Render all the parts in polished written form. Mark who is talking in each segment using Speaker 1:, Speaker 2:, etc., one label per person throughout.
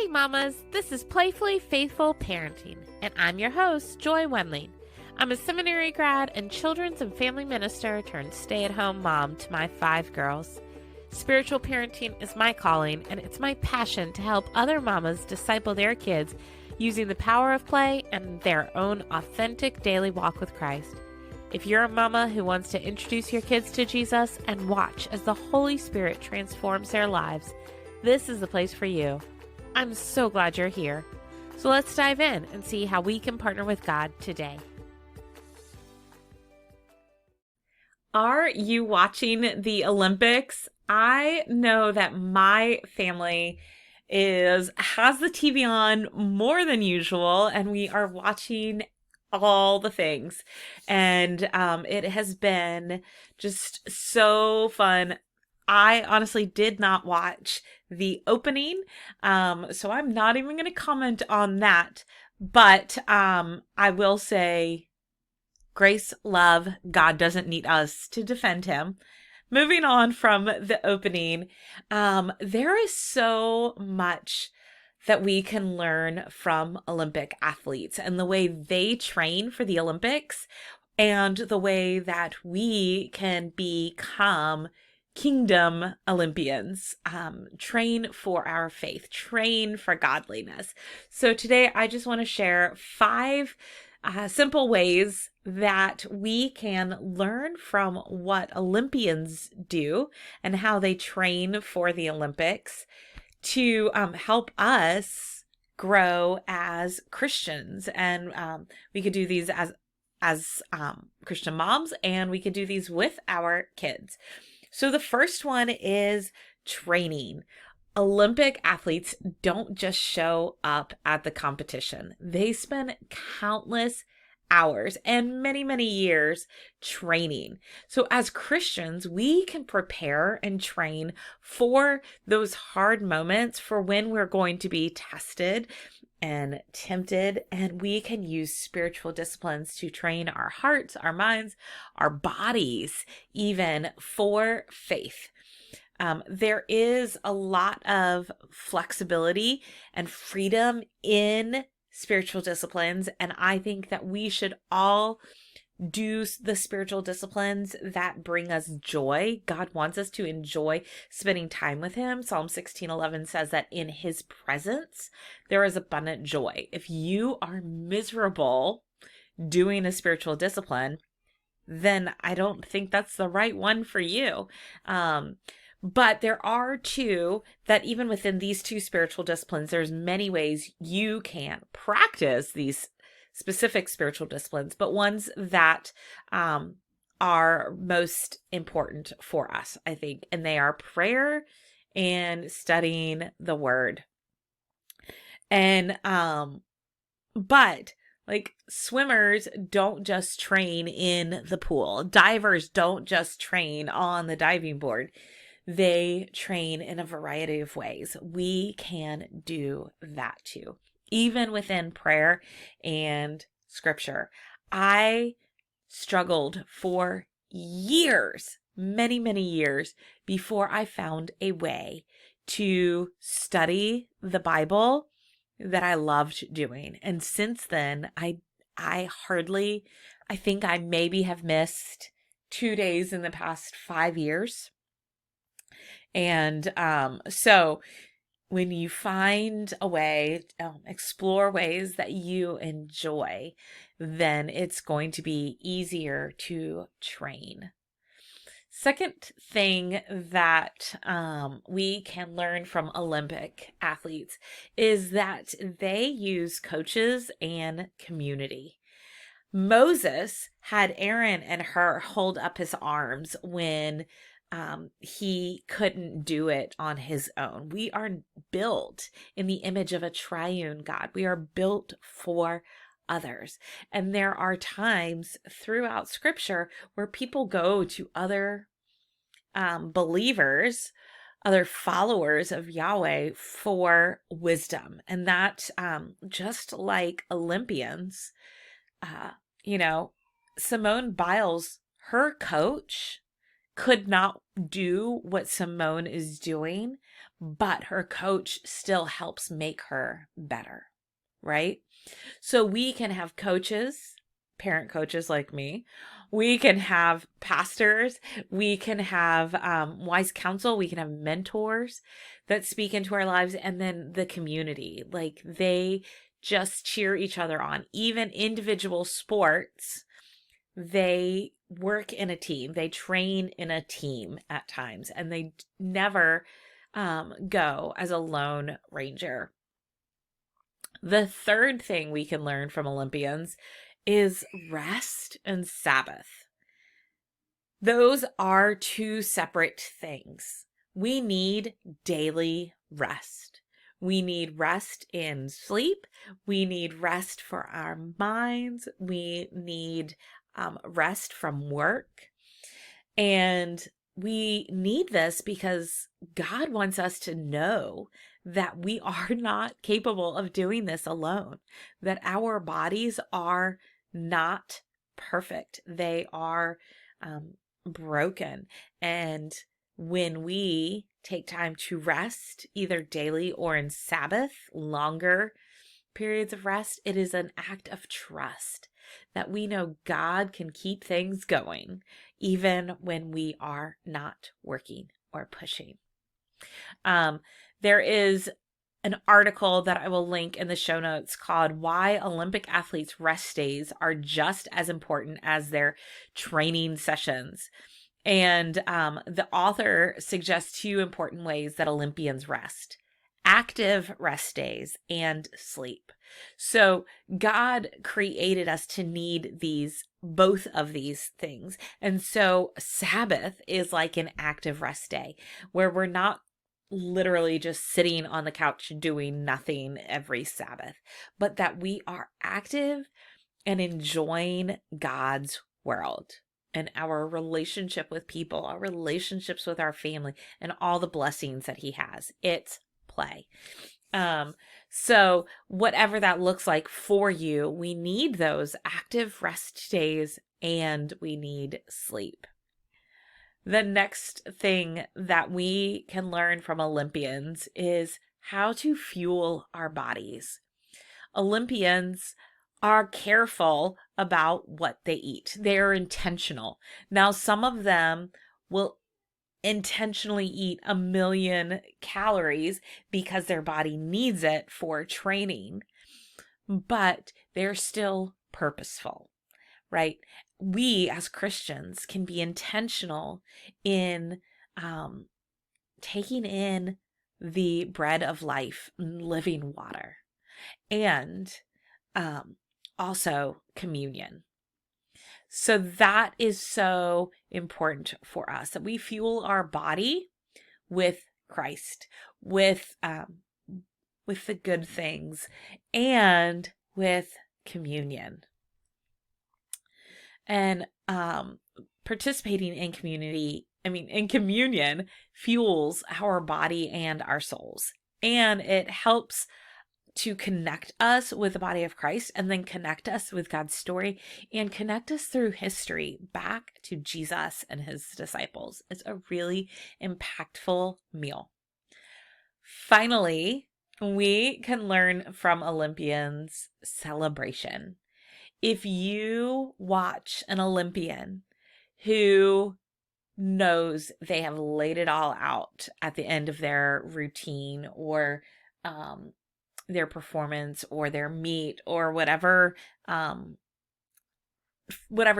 Speaker 1: Hey mamas, this is Playfully Faithful Parenting, and I'm your host, Joy Wendling. I'm a seminary grad and children's and family minister turned stay-at-home mom to my 5 girls. Spiritual parenting is my calling, and it's my passion to help other mamas disciple their kids using the power of play and their own authentic daily walk with Christ. If you're a mama who wants to introduce your kids to Jesus and watch as the Holy Spirit transforms their lives, this is the place for you. I'm so glad you're here. So let's dive in and see how we can partner with God today. Are you watching the Olympics? I know that my family has the TV on more than usual, and we are watching all the things. And it has been just so fun. I honestly did not watch the opening, so I'm not even going to comment on that. But I will say, grace, love, God doesn't need us to defend him. Moving on from the opening, there is so much that we can learn from Olympic athletes and the way they train for the Olympics and the way that we can become kingdom Olympians, train for our faith, train for godliness. So today I just want to share 5 simple ways that we can learn from what Olympians do and how they train for the Olympics to help us grow as Christians. And we could do these as Christian moms, and we could do these with our kids. So the first one is training. Olympic athletes don't just show up at the competition. They spend countless hours and many, many years training. So as Christians, we can prepare and train for those hard moments, for when we're going to be tested and tempted, and we can use spiritual disciplines to train our hearts, our minds, our bodies, even for faith. There is a lot of flexibility and freedom in spiritual disciplines, and I think that we should all do the spiritual disciplines that bring us joy. God wants us to enjoy spending time with him. Psalm 16:11 says that in his presence there is abundant joy. If you are miserable doing a spiritual discipline, then I don't think that's the right one for you. But there are 2 that even within these 2 spiritual disciplines, there's many ways you can practice these specific spiritual disciplines, but ones that are most important for us, I think, and they are prayer and studying the word. And but like, swimmers don't just train in the pool. Divers don't just train on the diving board. They train in a variety of ways. We can do that too, even within prayer and scripture. I struggled for years, many, many years, before I found a way to study the Bible that I loved doing. And since then, I think I maybe have missed 2 days in the past 5 years. And so when you find a way, explore ways that you enjoy, then it's going to be easier to train. Second thing that we can learn from Olympic athletes is that they use coaches and community. Moses had Aaron and Hur hold up his arms when he couldn't do it on his own. We are built in the image of a triune God. We are built for others. And there are times throughout scripture where people go to other believers, other followers of Yahweh for wisdom. And that just like Olympians, Simone Biles, her coach could not do what Simone is doing, but her coach still helps make her better, right? So we can have coaches, parent coaches like me. We can have pastors. We can have wise counsel. We can have mentors that speak into our lives. And then the community, like they just cheer each other on. Even individual sports, they work in a team. They train in a team at times, and they never go as a lone ranger. The third thing we can learn from Olympians is rest and Sabbath. Those are two separate things. We need daily rest. We need rest in sleep. We need rest for our minds. We need rest from work. And we need this because God wants us to know that we are not capable of doing this alone, that our bodies are not perfect. They are broken. And when we take time to rest, either daily or in Sabbath, longer periods of rest, it is an act of trust that we know God can keep things going even when we are not working or pushing. There is an article that I will link in the show notes called Why Olympic Athletes' Rest Days Are Just as Important as Their Training Sessions. And the author suggests two important ways that Olympians rest: active rest days and sleep. So God created us to need both of these things. And so Sabbath is like an active rest day where we're not literally just sitting on the couch doing nothing every Sabbath, but that we are active and enjoying God's world and our relationship with people, our relationships with our family, and all the blessings that He has. It's play. So whatever that looks like for you, we need those active rest days and we need sleep. The next thing that we can learn from Olympians is how to fuel our bodies. Olympians are careful about what they eat. They're intentional. Now, some of them will intentionally eat 1,000,000 calories because their body needs it for training, but they're still purposeful, right? We as Christians can be intentional in taking in the bread of life, living water, and also communion. So that is so important for us, that we fuel our body with Christ, with the good things, and with communion. And participating in communion fuels our body and our souls. And it helps to connect us with the body of Christ, and then connect us with God's story, and connect us through history back to Jesus and His disciples. It's a really impactful meal. Finally, we can learn from Olympians celebration. If you watch an Olympian who knows they have laid it all out at the end of their routine or their performance or their meet or whatever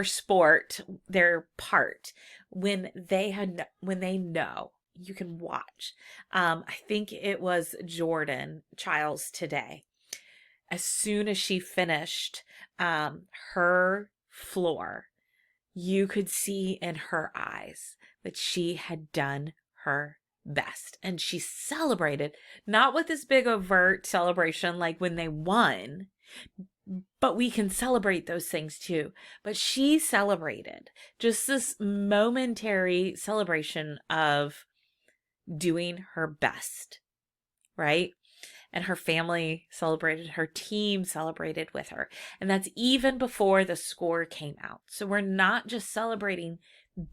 Speaker 1: sport, their part, when they know, you can watch. I think it was Jordan Childs today. As soon as she finished her floor, you could see in her eyes that she had done her best. And she celebrated, not with this big overt celebration like when they won, but we can celebrate those things too. But she celebrated just this momentary celebration of doing her best, right? And her family celebrated, her team celebrated with her. And that's even before the score came out. So we're not just celebrating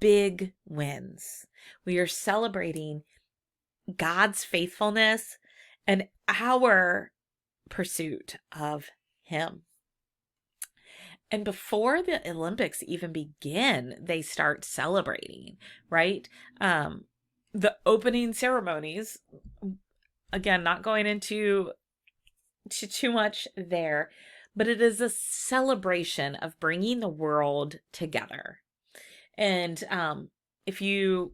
Speaker 1: big wins. We are celebrating God's faithfulness and our pursuit of Him. And before the Olympics even begin, they start celebrating, right? The opening ceremonies, again, not going into too much there, but it is a celebration of bringing the world together. And if you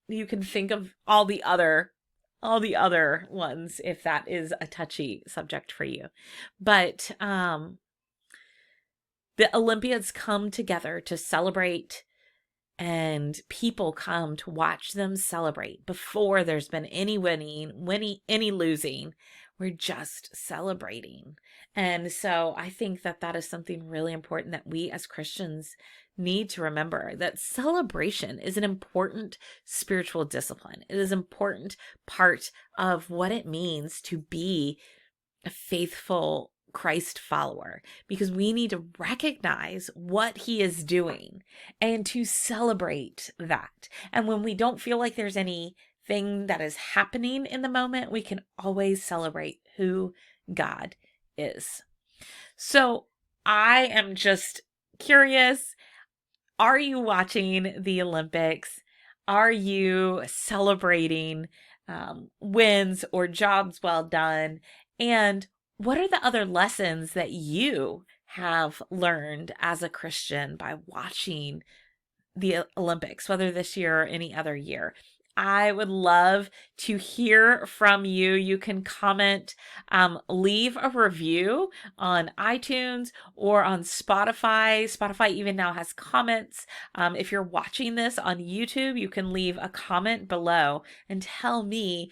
Speaker 1: can think of all the other ones, if that is a touchy subject for you, but the Olympians come together to celebrate, and people come to watch them celebrate before there's been any winning, any losing. We're just celebrating. And so I think that that is something really important that we as Christians need to remember, that celebration is an important spiritual discipline. It is an important part of what it means to be a faithful Christ follower, because we need to recognize what He is doing and to celebrate that. And when we don't feel like there's anything that is happening in the moment, we can always celebrate who God is. So I am just curious, are you watching the Olympics? Are you celebrating wins or jobs well done? And what are the other lessons that you have learned as a Christian by watching the Olympics, whether this year or any other year? I would love to hear from you. You can comment, leave a review on iTunes or on Spotify. Spotify even now has comments. If you're watching this on YouTube, you can leave a comment below and tell me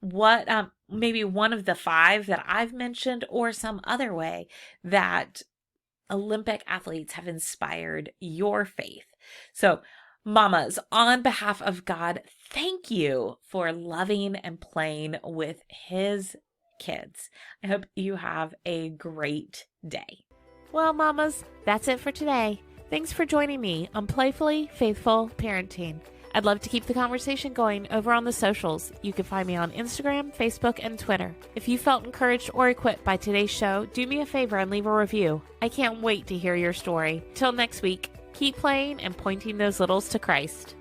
Speaker 1: what maybe one of the 5 that I've mentioned, or some other way that Olympic athletes have inspired your faith. So, mamas, on behalf of God, thank you for loving and playing with His kids. I hope you have a great day.
Speaker 2: Well, mamas, that's it for today. Thanks for joining me on Playfully Faithful Parenting. I'd love to keep the conversation going over on the socials. You can find me on Instagram, Facebook, and Twitter. If you felt encouraged or equipped by today's show, do me a favor and leave a review. I can't wait to hear your story. Till next week, keep playing and pointing those littles to Christ.